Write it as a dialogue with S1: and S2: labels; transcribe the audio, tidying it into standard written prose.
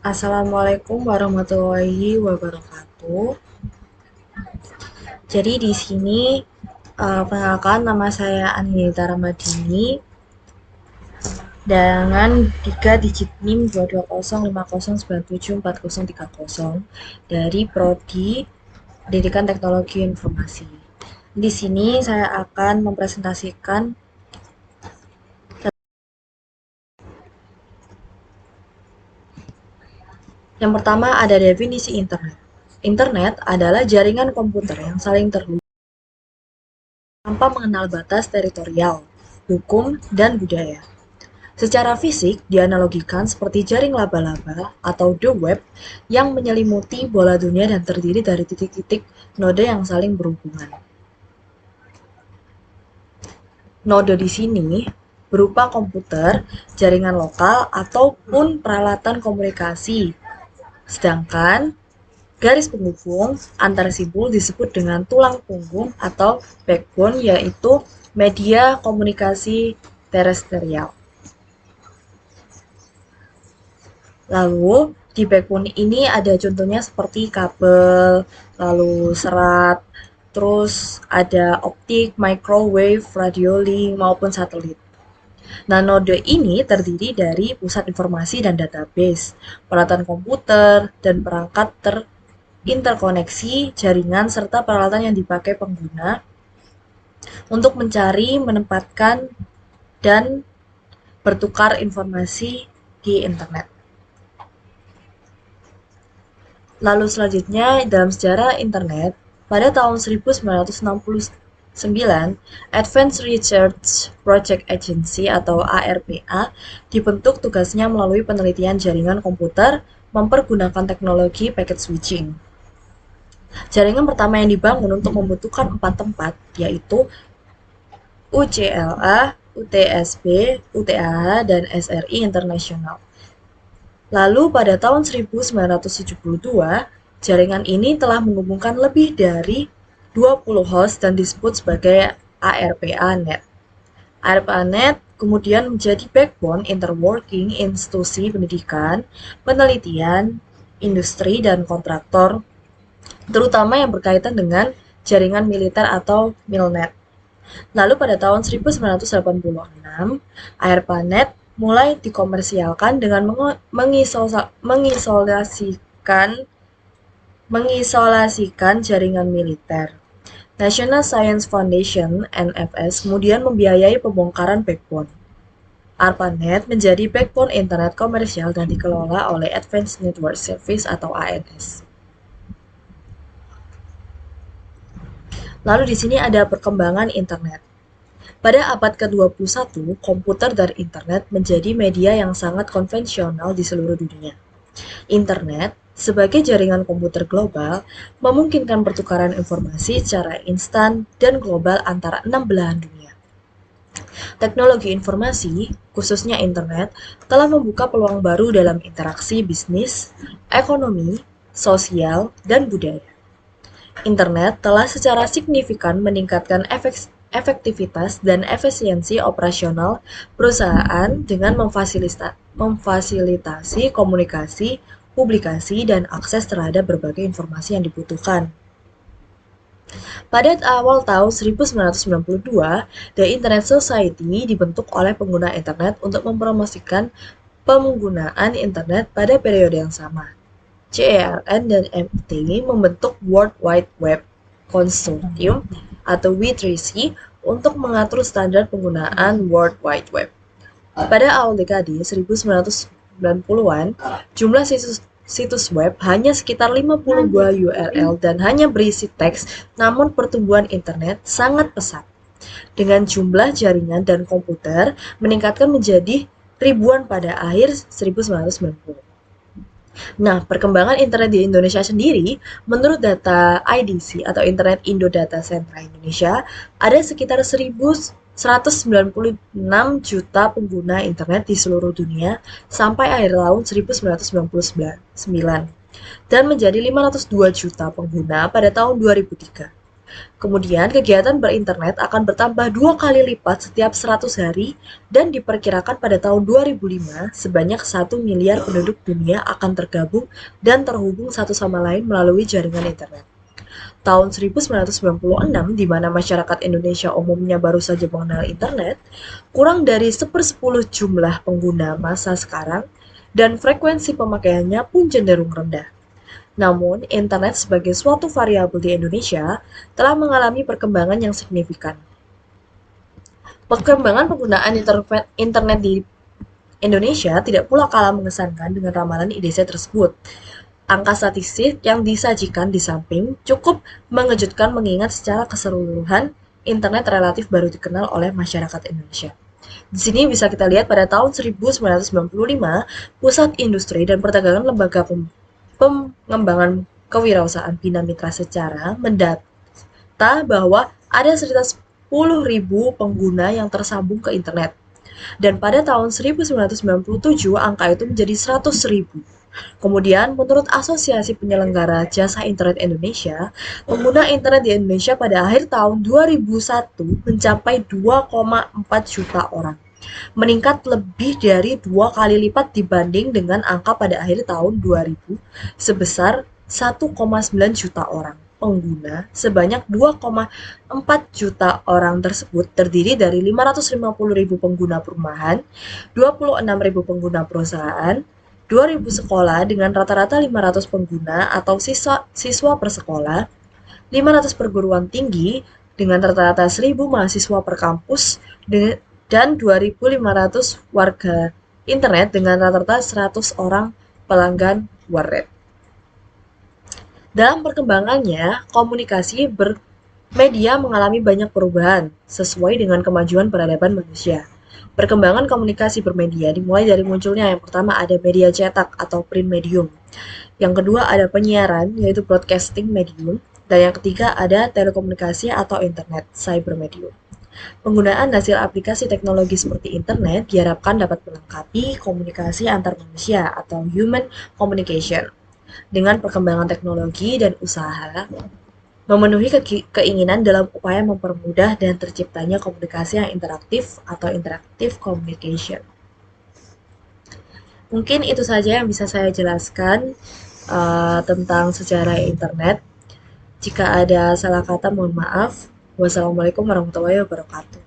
S1: Assalamualaikum warahmatullahi wabarakatuh. Jadi di sini perkenalkan nama saya Anita Ramadini dengan 3 digit NIM 22050974030 dari Prodi Pendidikan Teknologi Informasi. Di sini saya akan mempresentasikan yang pertama ada definisi internet. Internet adalah jaringan komputer yang saling terhubung tanpa mengenal batas teritorial, hukum, dan budaya. Secara fisik, dianalogikan seperti jaring laba-laba atau the web yang menyelimuti bola dunia dan terdiri dari titik-titik node yang saling berhubungan. Node di sini berupa komputer, jaringan lokal, ataupun peralatan komunikasi. Sedangkan garis penghubung antar simpul disebut dengan tulang punggung atau backbone, yaitu media komunikasi terestrial. Lalu di backbone ini ada contohnya seperti kabel, lalu serat, terus ada optik, microwave, radio link, maupun satelit. Nah, node ini terdiri dari pusat informasi dan database, peralatan komputer, dan perangkat terinterkoneksi, jaringan, serta peralatan yang dipakai pengguna untuk mencari, menempatkan, dan bertukar informasi di internet. Lalu selanjutnya dalam sejarah internet, pada tahun 1969, Advanced Research Project Agency atau ARPA dibentuk, tugasnya melalui penelitian jaringan komputer mempergunakan teknologi packet switching. Jaringan pertama yang dibangun untuk membutuhkan 4 tempat, yaitu UCLA, UTSB, UTAH, dan SRI Internasional. Lalu pada tahun 1972, jaringan ini telah menghubungkan lebih dari 20 host dan disebut sebagai ARPANet. ARPANet kemudian menjadi backbone interworking institusi pendidikan, penelitian, industri, dan kontraktor, terutama yang berkaitan dengan jaringan militer atau MILNET. Lalu pada tahun 1986, ARPANET mulai dikomersialkan dengan mengisolasikan jaringan militer. National Science Foundation (NFS) kemudian membiayai pembongkaran backbone. ARPANET menjadi backbone internet komersial dan dikelola oleh Advanced Network Service atau ANS. Lalu di sini ada perkembangan internet. Pada abad ke-21, komputer dan internet menjadi media yang sangat konvensional di seluruh dunia. Internet, sebagai jaringan komputer global, memungkinkan pertukaran informasi secara instan dan global antara 6 belahan dunia. Teknologi informasi, khususnya internet, telah membuka peluang baru dalam interaksi bisnis, ekonomi, sosial, dan budaya. Internet telah secara signifikan meningkatkan efektivitas dan efisiensi operasional perusahaan dengan memfasilitasi komunikasi, publikasi, dan akses terhadap berbagai informasi yang dibutuhkan. Pada awal tahun 1992, The Internet Society dibentuk oleh pengguna internet untuk mempromosikan penggunaan internet pada periode yang sama. CERN dan MIT membentuk World Wide Web Consortium atau W3C untuk mengatur standar penggunaan World Wide Web. Pada awal dekade 1990-an, jumlah situs web hanya sekitar 50 buah URL dan hanya berisi teks, namun pertumbuhan internet sangat pesat. Dengan jumlah jaringan dan komputer meningkatkan menjadi ribuan pada akhir 1990. Nah, perkembangan internet di Indonesia sendiri, menurut data IDC atau Internet Indo Data Centra Indonesia, ada sekitar 1.196 juta pengguna internet di seluruh dunia sampai akhir tahun 1999 dan menjadi 502 juta pengguna pada tahun 2003. Kemudian, kegiatan berinternet akan bertambah 2 kali lipat setiap 100 hari dan diperkirakan pada tahun 2005 sebanyak 1 miliar penduduk dunia akan tergabung dan terhubung satu sama lain melalui jaringan internet. Tahun 1996, di mana masyarakat Indonesia umumnya baru saja mengenal internet, kurang dari sepersepuluh jumlah pengguna masa sekarang, dan frekuensi pemakaiannya pun cenderung rendah. Namun, internet sebagai suatu variabel di Indonesia telah mengalami perkembangan yang signifikan. Perkembangan penggunaan internet di Indonesia tidak pula kalah mengesankan dengan ramalan IDC tersebut. Angka statistik yang disajikan di samping cukup mengejutkan mengingat secara keseluruhan internet relatif baru dikenal oleh masyarakat Indonesia. Di sini bisa kita lihat pada tahun 1995, Pusat Industri dan Perdagangan Lembaga Pengembangan Kewirausahaan Bina Mitra Secara mendata bahwa ada sekitar 10.000 pengguna yang tersambung ke internet. Dan pada tahun 1997, angka itu menjadi 100.000. Kemudian, menurut Asosiasi Penyelenggara Jasa Internet Indonesia, pengguna internet di Indonesia pada akhir tahun 2001 mencapai 2,4 juta orang, meningkat lebih dari 2 kali lipat dibanding dengan angka pada akhir tahun 2000 sebesar 1,9 juta orang. Pengguna sebanyak 2,4 juta orang tersebut terdiri dari 550.000 pengguna perumahan, 26.000 pengguna perusahaan, 2.000 sekolah dengan rata-rata 500 pengguna atau siswa per sekolah, 500 perguruan tinggi dengan rata-rata 1.000 mahasiswa per kampus, dan 2.500 warga internet dengan rata-rata 100 orang pelanggan warnet. Dalam perkembangannya, komunikasi bermedia mengalami banyak perubahan sesuai dengan kemajuan peradaban manusia. Perkembangan komunikasi bermedia dimulai dari munculnya yang pertama ada media cetak atau print medium. Yang kedua ada penyiaran yaitu broadcasting medium. Dan yang ketiga ada telekomunikasi atau internet, cyber medium. Penggunaan hasil aplikasi teknologi seperti internet diharapkan dapat melengkapi komunikasi antar manusia atau human communication. Dengan perkembangan teknologi dan usaha memenuhi keinginan dalam upaya mempermudah dan terciptanya komunikasi yang interaktif atau interactive communication. Mungkin itu saja yang bisa saya jelaskan tentang sejarah internet. Jika ada salah kata, mohon maaf. Wassalamualaikum warahmatullahi wabarakatuh.